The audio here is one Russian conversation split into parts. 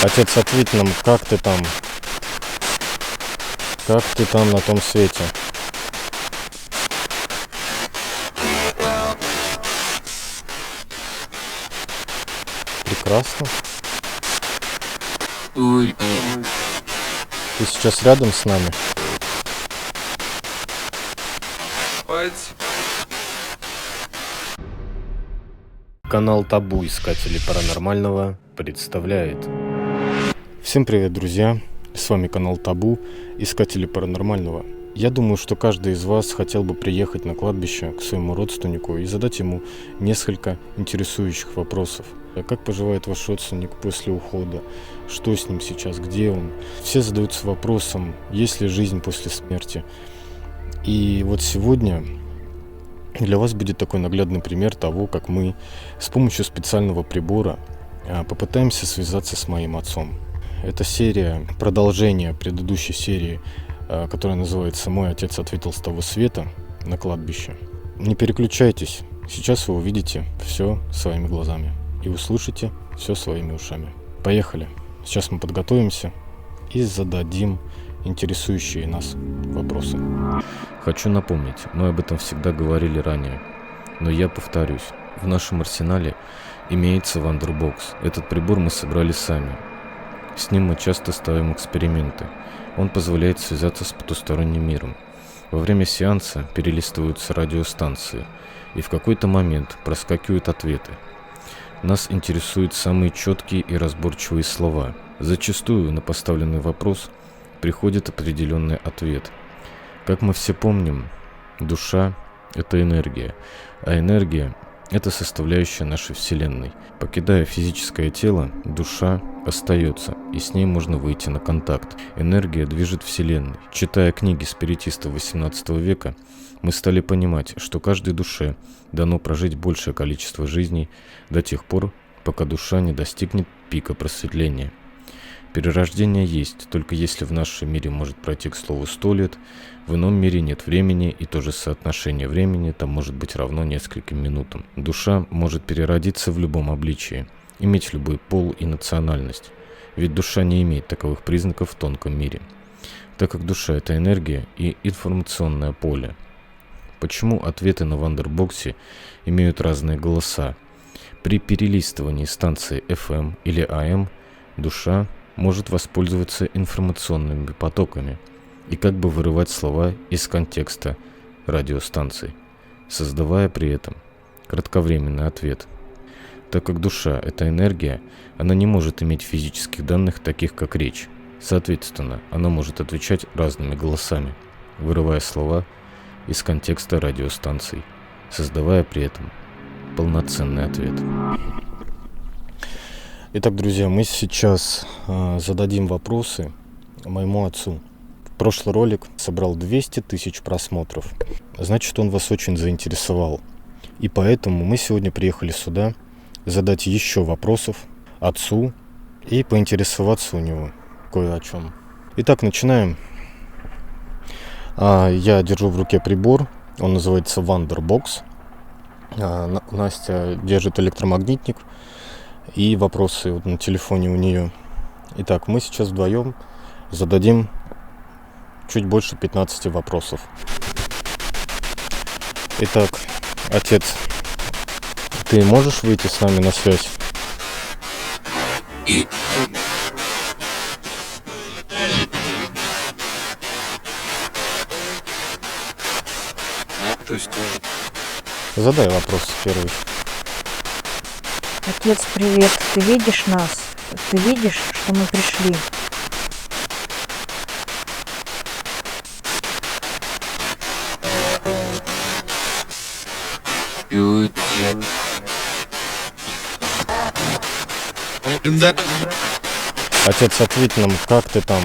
Отец, ответь нам, как ты там? Как ты там на том свете? Прекрасно. Ты сейчас рядом с нами? Канал Табу Искатели Паранормального представляет. Всем привет, друзья! С вами канал Табу Искатели Паранормального. Я думаю, что каждый из вас хотел бы приехать на кладбище к своему родственнику и задать ему несколько интересующих вопросов. Как поживает ваш родственник после ухода? Что с ним сейчас? Где он? Все задаются вопросом, есть ли жизнь после смерти. И вот сегодня для вас будет такой наглядный пример того, как мы с помощью специального прибора попытаемся связаться с моим отцом. Это серия, продолжение предыдущей серии, которая называется «Мой отец ответил с того света» на кладбище. Не переключайтесь, сейчас вы увидите все своими глазами и услышите все своими ушами. Поехали! Сейчас мы подготовимся и зададим интересующие нас вопросы. Хочу напомнить, мы об этом всегда говорили ранее, но я повторюсь. В нашем арсенале имеется Wonderbox. Этот прибор мы собрали сами. С ним мы часто ставим эксперименты. Он позволяет связаться с потусторонним миром. Во время сеанса перелистываются радиостанции, и в какой-то момент проскакивают ответы. Нас интересуют самые четкие и разборчивые слова. Зачастую на поставленный вопрос приходит определенный ответ. Как мы все помним, душа – это энергия, а энергия – это составляющая нашей Вселенной. Покидая физическое тело, душа остается, и с ней можно выйти на контакт. Энергия движет Вселенной. Читая книги спиритистов XVIII века, мы стали понимать, что каждой душе дано прожить большее количество жизней до тех пор, пока душа не достигнет пика просветления. Перерождение есть, только если в нашем мире может пройти, к слову, 100 лет, в ином мире нет времени, и то же соотношение времени там может быть равно нескольким минутам. Душа может переродиться в любом обличии, иметь любой пол и национальность, ведь душа не имеет таковых признаков в тонком мире, так как душа – это энергия и информационное поле. Почему ответы на Wonderbox имеют разные голоса? При перелистывании станции FM или AM душа может воспользоваться информационными потоками и как бы вырывать слова из контекста радиостанций, создавая при этом кратковременный ответ. Так как душа – это энергия, она не может иметь физических данных, таких как речь. Соответственно, она может отвечать разными голосами, вырывая слова из контекста радиостанций, создавая при этом полноценный ответ. Итак, друзья, мы сейчас зададим вопросы моему отцу. Прошлый ролик собрал 200 тысяч просмотров. Значит, он вас очень заинтересовал. И поэтому мы сегодня приехали сюда задать еще вопросов отцу и поинтересоваться у него кое о чем. Итак, начинаем. Я держу в руке прибор. Он называется Wonderbox. Настя держит электромагнитник. И вопросы вот на телефоне у нее. Итак, мы сейчас вдвоем зададим чуть больше 15 вопросов. Итак, отец, ты можешь выйти с нами на связь? Задай вопрос первый. Отец, привет. Ты видишь нас? Ты видишь, что мы пришли? Отец, ответь нам, как ты там?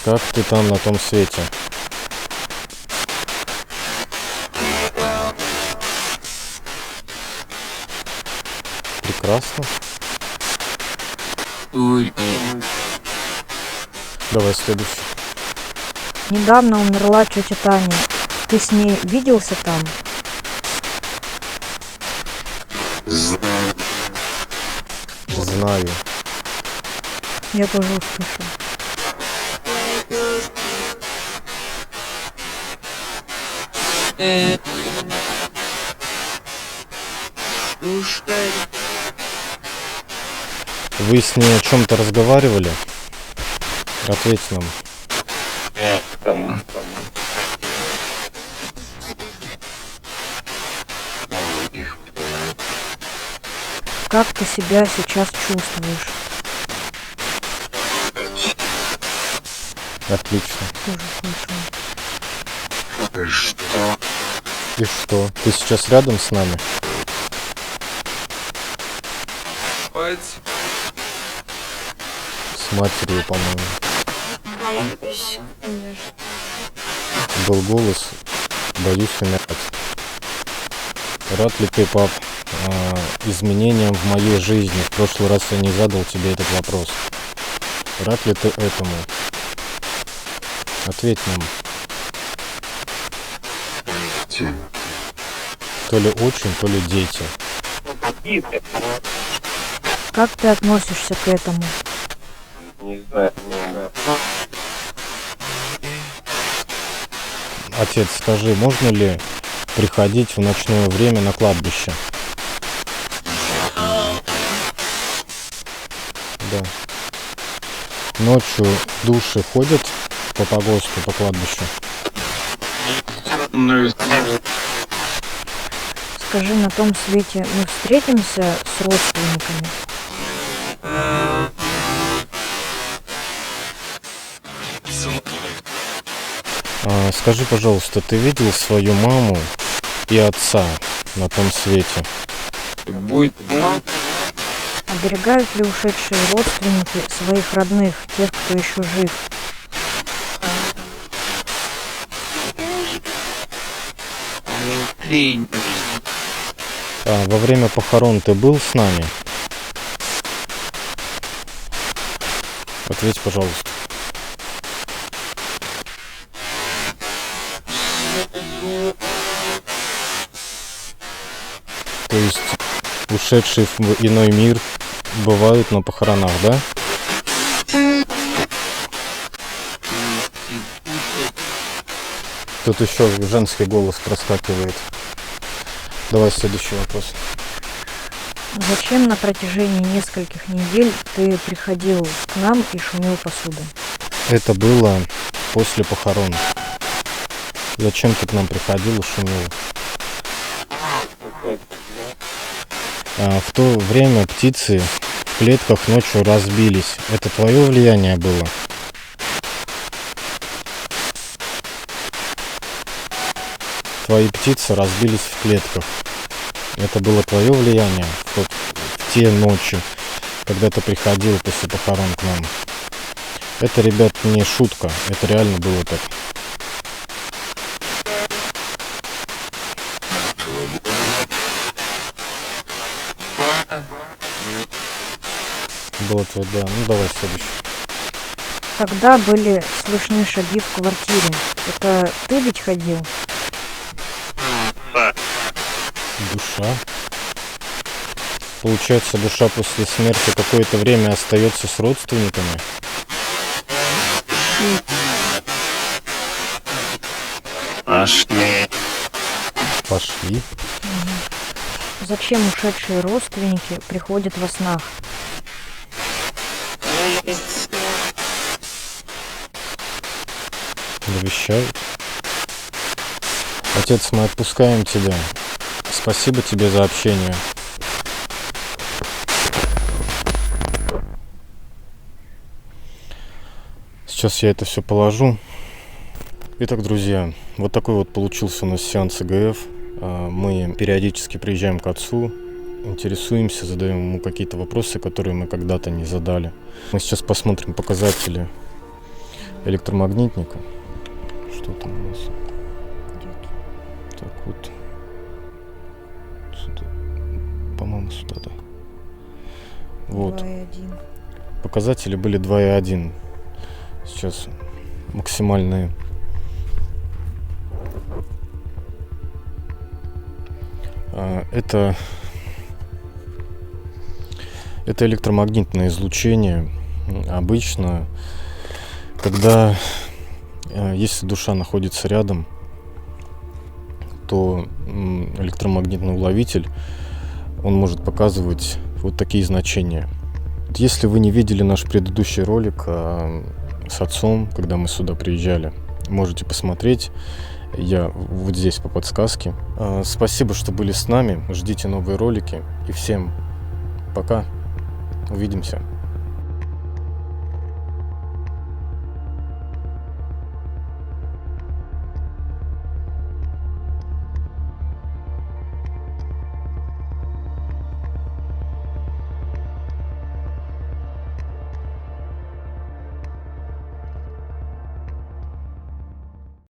Как ты там на том свете? Прекрасно. Давай следующий. Недавно умерла тетя Таня. Ты с ней виделся там? знаю. Я тоже услышал. Вы с ней о чем-то разговаривали? Ответь нам. Как ты себя сейчас чувствуешь? Отлично. Тоже слышал. И что? Ты сейчас рядом с нами? С матерью, по-моему. Был голос, боюсь умирать. Рад ли ты, пап, изменениям в моей жизни? В прошлый раз я не задал тебе этот вопрос. Рад ли ты этому? Ответь нам. То ли очень, то ли дети. Как ты относишься к этому? Отец, скажи, можно ли приходить в ночное время на кладбище? Да. Ночью души ходят по погосту, по кладбищу? Скажи, на том свете мы встретимся с родственниками? Скажи, пожалуйста, ты видел свою маму и отца на том свете? Оберегают ли ушедшие родственники своих родных, тех, кто еще жив? Во время похорон ты был с нами? Ответь, пожалуйста. То есть ушедшие в иной мир бывают на похоронах, да? Тут еще женский голос проскакивает. Давай следующий вопрос. Зачем на протяжении нескольких недель ты приходил к нам и шумел посудой? Это было после похорон. Зачем ты к нам приходил и шумел? В то время птицы в клетках ночью разбились. Это твое влияние было? Твои птицы разбились в клетках. Это было твое влияние в те ночи, когда ты приходил после похорон к нам? Это, ребят, не шутка. Это реально было так. Было твое, да. Ну давай следующий. Когда были слышны шаги в квартире? Это ты ведь ходил? Душа. Получается, душа после смерти какое-то время остается с родственниками? Пошли. Зачем ушедшие родственники приходят во снах? Навещают. Отец, мы отпускаем тебя. Спасибо тебе за общение. Сейчас я это все положу. Итак, друзья, вот такой вот получился у нас сеанс ЭГФ. Мы периодически приезжаем к отцу, интересуемся, задаем ему какие-то вопросы, которые мы когда-то не задали. Мы сейчас посмотрим показатели электромагнитника. Что там у нас? Так вот. Сюда. По-моему, сюда, да. Вот. 2,1. Показатели были 2,1. Сейчас максимальные. Это Это электромагнитное излучение. Обычно, когда, если душа находится рядом, то электромагнитный уловитель, он может показывать вот такие значения. Если вы не видели наш предыдущий ролик с отцом, когда мы сюда приезжали, можете посмотреть. Я вот здесь по подсказке. Спасибо, что были с нами. Ждите новые ролики. И всем пока. Увидимся.